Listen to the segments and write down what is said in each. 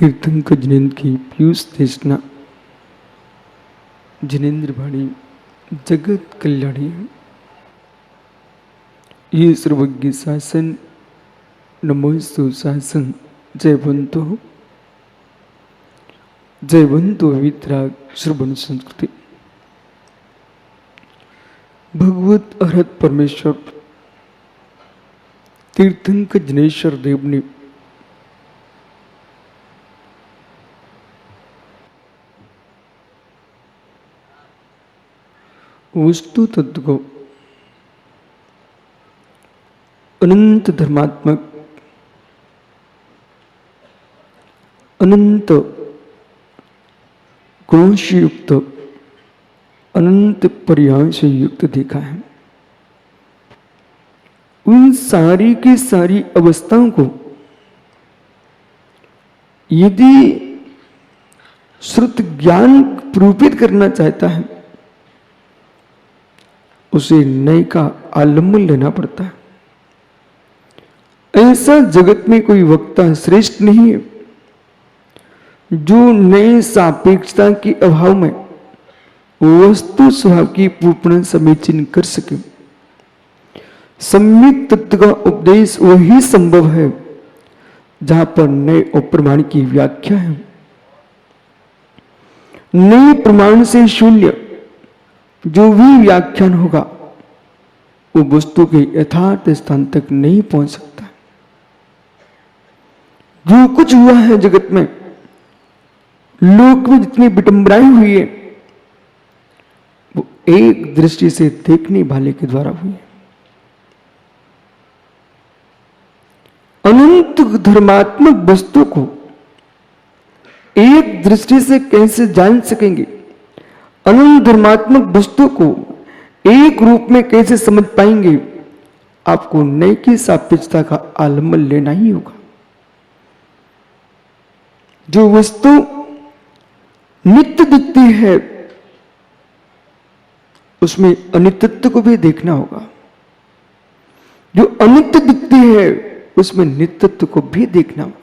तीर्थंकर जिनेन्द्र की पीयूष देशना जिनेन्द्र वाणी जगत कल्याणी ये सर्वज्ञ शासन नमोस्तु शासन जयवंतो वितराग श्रवण संस्कृति। भगवत अरहत परमेश्वर तीर्थंकर जिनेश्वर देव ने वस्तु तत्व को अनंत धर्मात्मक अनंत गुणों से युक्त अनंत पर्याय से युक्त देखा है। उन सारी की सारी अवस्थाओं को यदि श्रुत ज्ञान प्रूपित करना चाहता है उसे नए का आलम्बन लेना पड़ता है। ऐसा जगत में कोई वक्ता श्रेष्ठ नहीं है जो नए सापेक्षता के अभाव में वस्तु स्वभाव की पूर्ण समीचीन कर सके। सम्यक तत्व का उपदेश वही संभव है जहां पर नए और प्रमाण की व्याख्या है। नए प्रमाण से शून्य जो भी व्याख्यान होगा वो वस्तु के यथार्थ स्थान तक नहीं पहुंच सकता। जो कुछ हुआ है जगत में, लोक में जितनी विडंबनाएं हुई है वो एक दृष्टि से देखने वाले के द्वारा हुई है। अनंत धर्मात्मक वस्तु को एक दृष्टि से कैसे जान सकेंगे? अनंत धर्मात्मक वस्तु को एक रूप में कैसे समझ पाएंगे? आपको नए की सापेक्षता का आलम्बन लेना ही होगा। जो वस्तु नित्य दिखती है उसमें अनित्यत्व को भी देखना होगा। जो अनित्य दिखती है उसमें नित्यत्व को भी देखना होगा।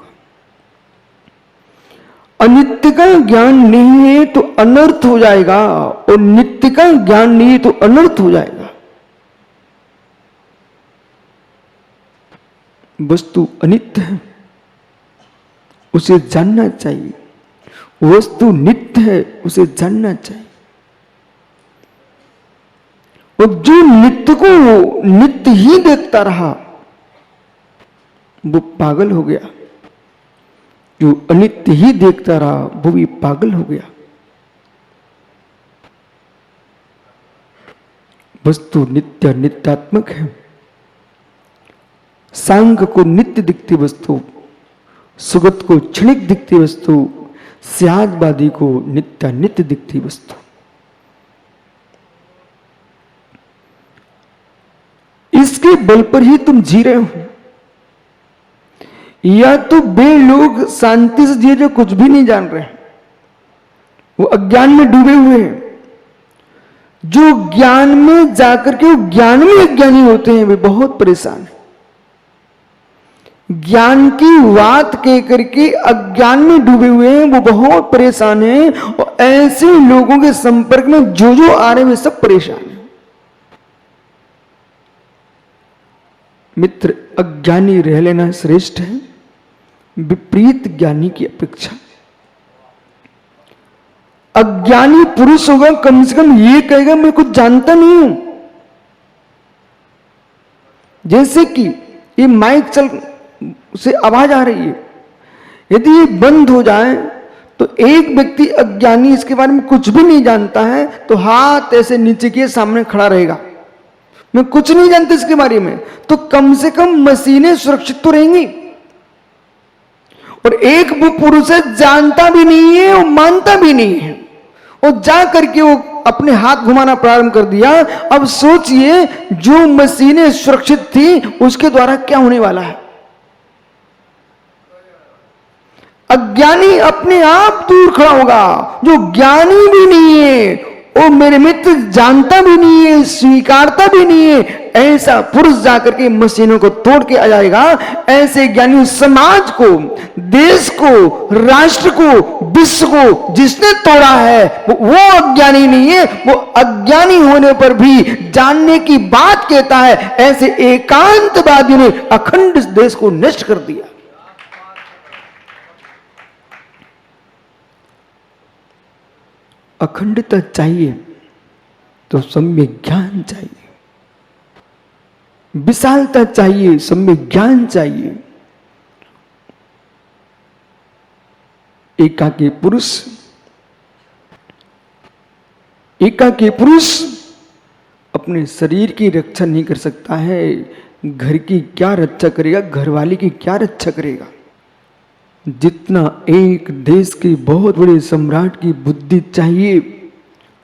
अनित्य का ज्ञान नहीं है तो अनर्थ हो जाएगा और नित्य का ज्ञान नहीं है तो अनर्थ हो जाएगा। वस्तु अनित्य है उसे जानना चाहिए, वस्तु नित्य है उसे जानना चाहिए। और जो नित्य को नित्य ही देखता रहा वो पागल हो गया, जो अनित्य ही देखता रहा वो भी पागल हो गया। वस्तु नित्य नित्यात्मक है। सांग को नित्य दिखती वस्तु, सुगत को क्षणिक दिखती वस्तु, स्यादवादी को नित्य नित्य दिखती वस्तु। इसके बल पर ही तुम जी रहे हो। या तो वे लोग शांति से जी रहे कुछ भी नहीं जान रहे, वो अज्ञान में डूबे हुए हैं। जो ज्ञान में जाकर के वो ज्ञान में अज्ञानी होते हैं वे बहुत परेशान हैं। ज्ञान की बात कह करके अज्ञान में डूबे हुए हैं वो बहुत परेशान हैं। और ऐसे लोगों के संपर्क में जो आ रहे हैं वे सब परेशान हैं। मित्र, अज्ञानी रह लेना श्रेष्ठ है विपरीत ज्ञानी की अपेक्षा। अज्ञानी पुरुष होगा कम से कम ये कहेगा मैं कुछ जानता नहीं हूं। जैसे कि ये माइक चल से आवाज आ रही है, यदि ये बंद हो जाए तो एक व्यक्ति अज्ञानी इसके बारे में कुछ भी नहीं जानता है तो हाथ ऐसे नीचे किए सामने खड़ा रहेगा, मैं कुछ नहीं जानता इसके बारे में, तो कम से कम मशीनें सुरक्षित तो रहेंगी। और एक वो पुरुष है जानता भी नहीं है और मानता भी नहीं है और जा करके वो अपने हाथ घुमाना प्रारंभ कर दिया। अब सोचिए जो मशीनें सुरक्षित थी उसके द्वारा क्या होने वाला है। अज्ञानी अपने आप दूर खड़ा होगा, जो ज्ञानी भी नहीं है वो मेरे मित्र जानता भी नहीं है, स्वीकारता भी नहीं है, ऐसा पुरुष जाकर के मशीनों को तोड़ के आ जाएगा। ऐसे ज्ञानी समाज को, देश को, राष्ट्र को, विश्व को जिसने तोड़ा है वो अज्ञानी नहीं है, वो अज्ञानी होने पर भी जानने की बात कहता है। ऐसे एकांतवादियों ने अखंड देश को नष्ट कर दिया। अखंडता चाहिए तो सम्यक ज्ञान चाहिए, विशालता चाहिए, सम्यक ज्ञान चाहिए। एकाकी पुरुष अपने शरीर की रक्षा नहीं कर सकता है, घर की क्या रक्षा करेगा, घरवाली की क्या रक्षा करेगा। जितना एक देश के बहुत बड़े सम्राट की बुद्धि चाहिए,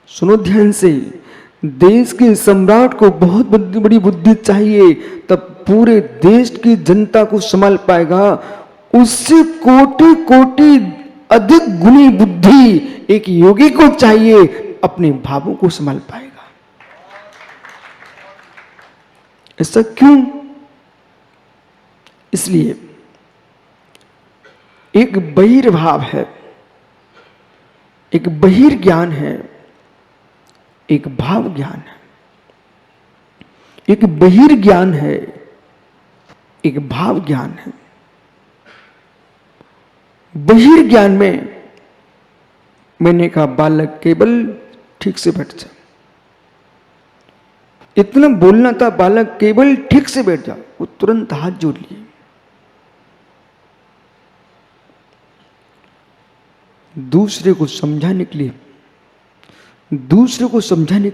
सुनो ध्यान से, देश के सम्राट को बहुत बड़ी बुद्धि चाहिए, तब पूरे देश की जनता को संभाल पाएगा। उससे कोटि कोटि अधिक गुणी बुद्धि एक योगी को चाहिए, अपने भावों को संभाल पाएगा। ऐसा क्यों? इसलिए एक बहिर्भाव है, एक बहिर्ज्ञान है, एक भाव ज्ञान है। एक बहिर्ज्ञान है, एक भाव ज्ञान है। बहिर्ज्ञान में मैंने कहा बालक केवल ठीक से बैठ जा, इतना बोलना था, बालक केवल ठीक से बैठ जा। वो तुरंत हाथ जोड़ लिए। दूसरे को समझाने के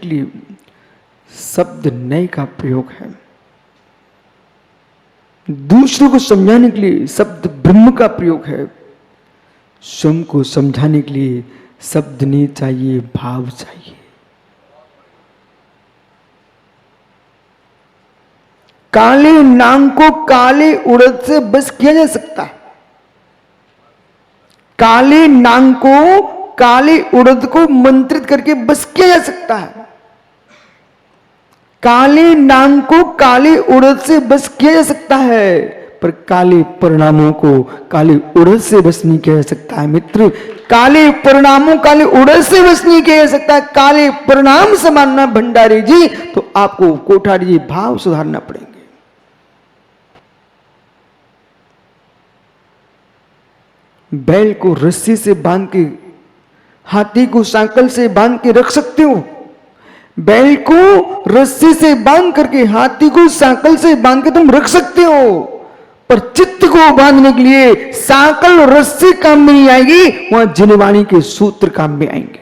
लिए शब्द नए का प्रयोग है। दूसरों को समझाने के लिए शब्द ब्रह्म का प्रयोग है। स्वयं को समझाने के लिए शब्द नहीं चाहिए, भाव चाहिए। काले नाग को काले उड़द से बस किया जा सकता है। काले नाग को काले उड़द को मंत्रित करके बस किया जा सकता है। काले नाग को काले उड़द से बस किया जा सकता है, पर काले परिणामों को काले उड़द से बस नहीं किया जा सकता है। मित्र, काले परिणामों काले उड़द से बस नहीं किया जा सकता। काले परिणाम से मानना भंडारी जी तो आपको कोठारी जी भाव सुधारना पड़ेंगे। बैल को रस्सी से बांध के, हाथी को सांकल से बांध के रख सकते हो। बैल को रस्सी से बांध करके, हाथी को सांकल से बांध के तुम रख सकते हो, पर चित्त को बांधने के लिए सांकल और रस्सी काम में नहीं आएगी, वहां जिनवाणी के सूत्र काम में आएंगे।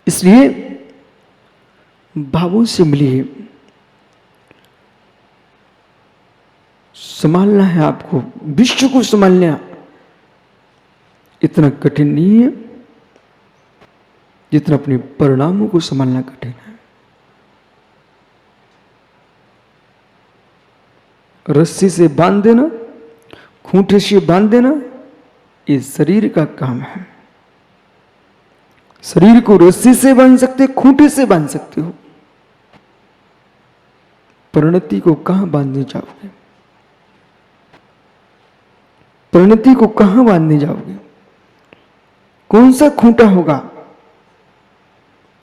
इसलिए भावों से मिलिए। संभालना है आपको, विश्व को संभालना इतना कठिन नहीं है जितना अपने परिणामों को संभालना कठिन है। रस्सी से बांध देना, खूंटे से बांध देना, ये शरीर का काम है। शरीर को रस्सी से बांध सकते, खूंटे से बांध सकते हो, परिणति को कहां बांधने जाओगे? परिणति को कहां बांधने जाओगे? कौन सा खूंटा होगा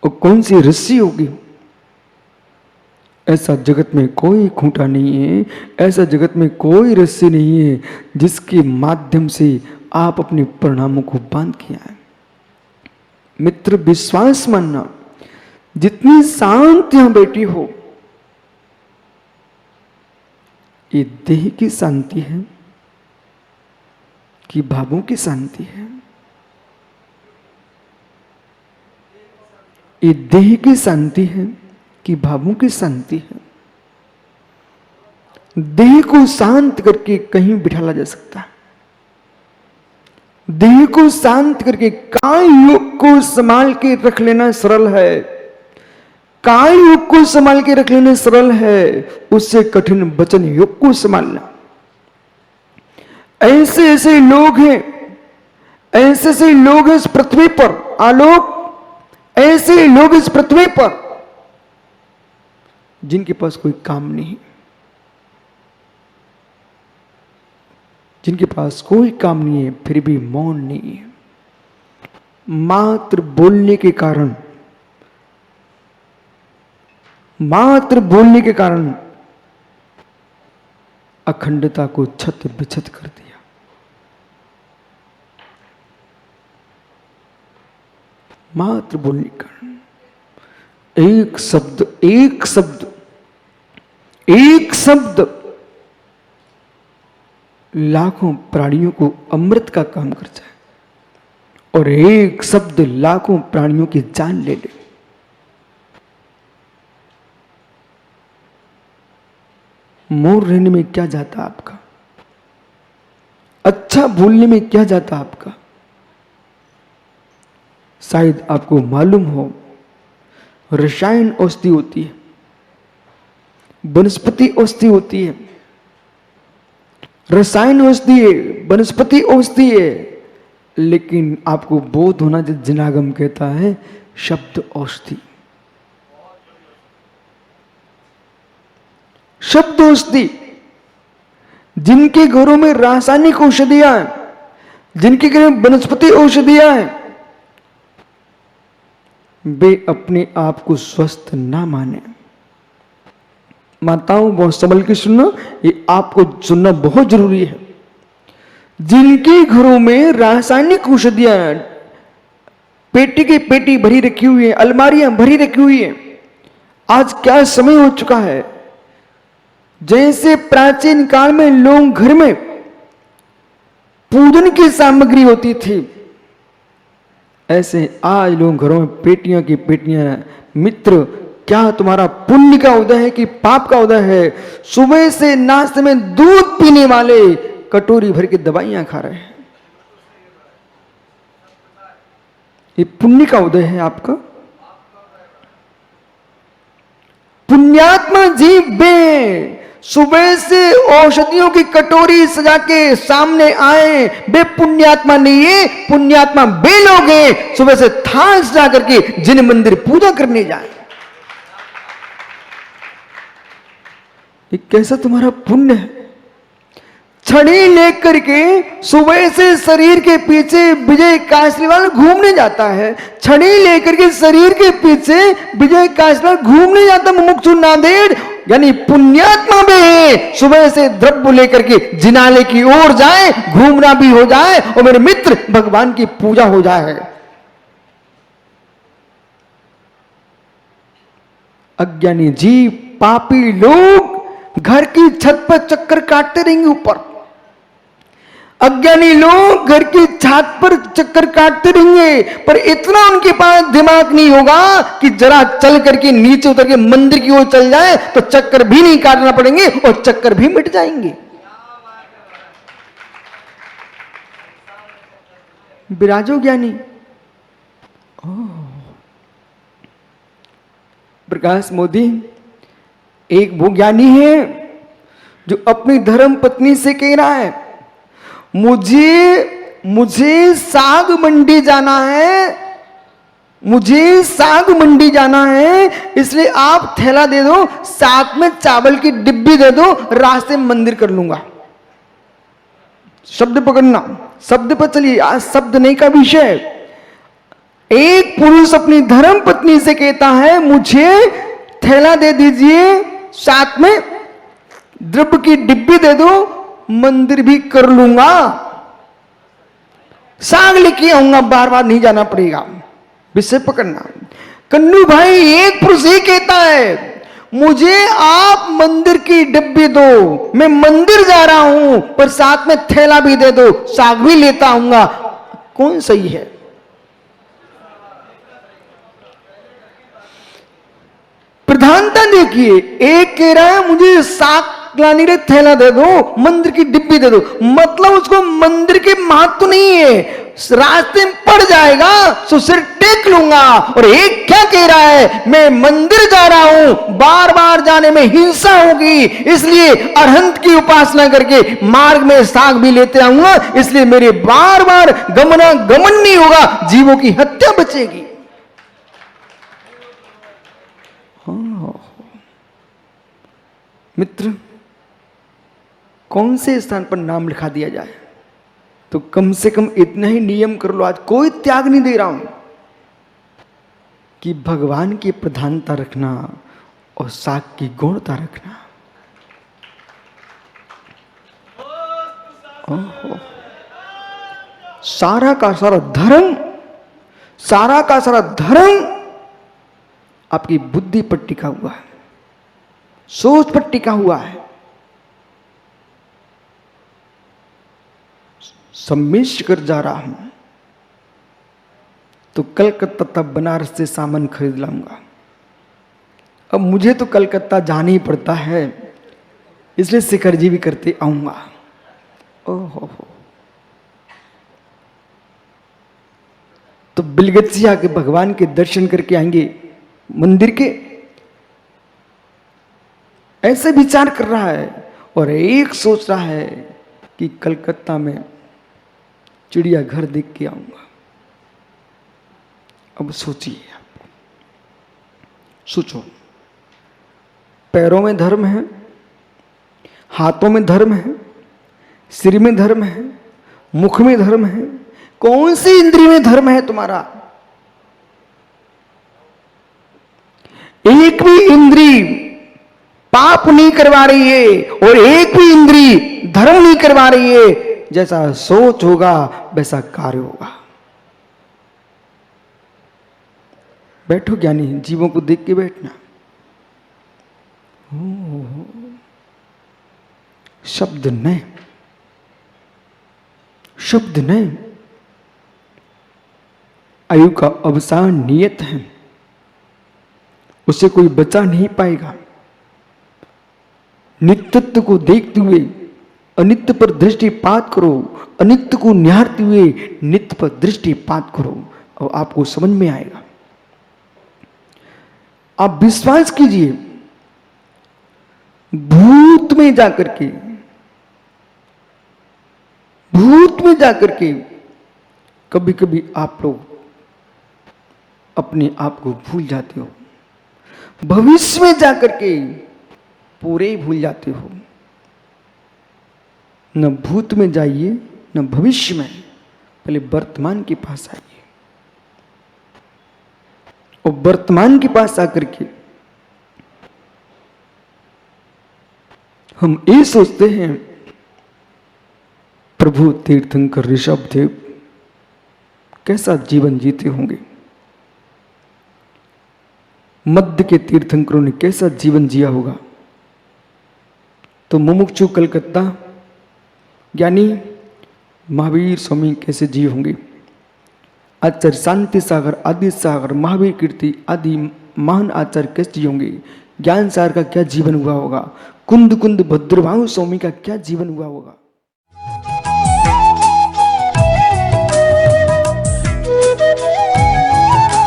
और कौन सी रस्सी होगी? ऐसा जगत में कोई खूंटा नहीं है, ऐसा जगत में कोई रस्सी नहीं है जिसके माध्यम से आप अपने परिणामों को बांध के आए। मित्र, विश्वास मानना, जितनी शांत यहां बैठी हो, ये देह की शांति है कि भावों की शांति है? ये देह की शांति है कि भावों की शांति है? देह को शांत करके कहीं बिठाला जा सकता है। देह को शांत करके काय योग को संभाल के रख लेना सरल है। काय योग को संभाल के रख लेना सरल है, उससे कठिन वचन योग को संभालना। ऐसे ऐसे लोग हैं, ऐसे से लोग इस पृथ्वी पर, आलोक, ऐसे लोग इस पृथ्वी पर जिनके पास कोई काम नहीं, जिनके पास कोई काम नहीं है, फिर भी मौन नहीं है। मात्र बोलने के कारण, मात्र बोलने के कारण अखंडता को छत बिछत कर दिया। मात्र बोलने के कारण, एक शब्द, एक शब्द, एक शब्द लाखों प्राणियों को अमृत का काम कर जाए, और एक शब्द लाखों प्राणियों की जान ले ले। मौन रहने में क्या जाता आपका? अच्छा बोलने में क्या जाता आपका? शायद आपको मालूम हो, रसायन औषधि होती है, वनस्पति औषधि होती है, रसायन औषधि है, वनस्पति औषधि है, लेकिन आपको बोध होना जो जिनागम कहता है शब्द औषधि। शब्द औषधि, जिनके घरों में रासायनिक औषधियां हैं, जिनके घरों में वनस्पति औषधियां हैं, वे अपने आप को स्वस्थ ना माने। माताओं बहुत संभल के सुनना, ये आपको सुनना बहुत जरूरी है। जिनके घरों में रासायनिक औषधियां पेटी की पेटी भरी रखी हुई है, अलमारियां भरी रखी हुई है, आज क्या समय हो चुका है, जैसे प्राचीन काल में लोग घर में पूजन की सामग्री होती थी, ऐसे आज लोग घरों में पेटियां की पेटियां। मित्र, क्या तुम्हारा पुण्य का उदय है कि पाप का उदय है? सुबह से नाश्ते में दूध पीने वाले कटोरी भर के दवाइयां खा रहे हैं। ये पुण्य का उदय है आपका? पुण्यात्मा जीव बे सुबह से औषधियों की कटोरी सजा के सामने आए, वे पुण्यात्मा नहीं है। पुण्यात्मा वे लोग हैं सुबह से थाल सजा करके जिन मंदिर पूजा करने जाए। ये कैसा तुम्हारा पुण्य है? छड़ी लेकर के सुबह से शरीर के पीछे विजय काशीवाल घूमने जाता है, छड़ी लेकर के शरीर के पीछे विजय काशीवाल घूमने जाता मुमुक्षु नांदेड़, यानी पुण्यात्मा भी है। सुबह से द्रव्य लेकर के जिनाले की ओर जाए, घूमना भी हो जाए और मेरे मित्र भगवान की पूजा हो जाए। अज्ञानी जीव, पापी लोग घर की छत पर चक्कर काटते रहेंगे ऊपर। अज्ञानी लोग घर की छत पर चक्कर काटते रहेंगे, पर इतना उनके पास दिमाग नहीं होगा कि जरा चल करके नीचे उतर के मंदिर की ओर चल जाए तो चक्कर भी नहीं काटना पड़ेंगे और चक्कर भी मिट जाएंगे। विराजो ज्ञानी। प्रकाश मोदी एक वो ज्ञानी है जो अपनी धर्म पत्नी से कह रहा है, मुझे साग मंडी जाना है, मुझे साग मंडी जाना है, इसलिए आप थैला दे दो, साथ में चावल की डिब्बी दे दो, रास्ते में मंदिर कर लूंगा। शब्द पकड़ना, शब्द पर चलिए, आज शब्द नहीं का विषय। एक पुरुष अपनी धर्म पत्नी से कहता है, मुझे थैला दे दीजिए, साथ में द्रव्य की डिब्बी दे दो, मंदिर भी कर लूंगा, साग लेके आऊंगा, बार बार नहीं जाना पड़ेगा। विषय पकड़ना। कन्नू भाई, एक पुरुष ही कहता है, मुझे आप मंदिर की डिब्बी दो, मैं मंदिर जा रहा हूं, पर साथ में थैला भी दे दो, साग भी लेता आऊंगा। कौन सही है? प्रधानता देखिए, एक कह रहा है मुझे साग लानी रे थैला दे दो, मंदिर की डिब्बी दे दो, मतलब उसको मंदिर के महत्व नहीं है, रास्ते में पड़ जाएगा तो सिर टेक लूंगा। और एक क्या कह रहा है, है मैं मंदिर जा रहा हूं, बार बार जाने में हिंसा होगी, इसलिए अरहंत की उपासना करके मार्ग में साग भी लेते आऊंगा, इसलिए मेरे बार बार गमन नहीं होगा, जीवों की हत्या बचेगी। मित्र, कौन से स्थान पर नाम लिखा दिया जाए? तो कम से कम इतना ही नियम कर लो, आज कोई त्याग नहीं दे रहा हूं, कि भगवान की प्रधानता रखना और साग की गौणता रखना। सारा का सारा धर्म, सारा का सारा धर्म आपकी बुद्धि पर टिका हुआ है, सोच पर टिका हुआ है। सम्मिश्र कर जा रहा हूं तो कलकत्ता तब बनारस से सामान खरीद लाऊंगा। अब मुझे तो कलकत्ता जाना ही पड़ता है, इसलिए शिखर जी भी करते आऊंगा। ओहो, तो बिलगत आके भगवान के दर्शन करके आएंगे मंदिर के, ऐसे विचार कर रहा है। और एक सोच रहा है कि कलकत्ता में चिड़ियाघर देख के आऊंगा। अब सोचिए, आप सोचो, पैरों में धर्म है, हाथों में धर्म है, सिर में धर्म है, मुख में धर्म है, कौन सी इंद्रिय में धर्म है तुम्हारा? एक भी इंद्री पाप नहीं करवा रही है और एक भी इंद्री धर्म नहीं करवा रही है। जैसा सोच होगा वैसा कार्य होगा। बैठो ज्ञानी, जीवों को देख के बैठना। शब्द नहीं, शब्द नहीं, आयु का अवसान नियत है, उसे कोई बचा नहीं पाएगा। नित्यत्व को देखते हुए अनित्य पर दृष्टिपात करो, अनित्य को निहारते हुए नित्य पर दृष्टिपात करो और आपको समझ में आएगा। आप विश्वास कीजिए, भूत में जाकर के, भूत में जाकर के कभी कभी आप लोग अपने आप को भूल जाते हो, भविष्य में जाकर के पूरे ही भूल जाते हो। न भूत में जाइए न भविष्य में, पहले वर्तमान के पास आइए। और वर्तमान के पास आकर के हम ये सोचते हैं, प्रभु तीर्थंकर ऋषभ देव कैसा जीवन जीते होंगे, मध्य के तीर्थंकरों ने कैसा जीवन जिया होगा, तो मुमुक्षु कलकत्ता ज्ञानी महावीर स्वामी कैसे जिए होंगे, आचार्य शांति सागर, आदि सागर, महावीर कीर्ति आदि महान आचार्य कैसे जिए होंगे, ज्ञान सागर का क्या जीवन हुआ होगा, कुंद कुंद भद्रभानु स्वामी का क्या जीवन हुआ होगा।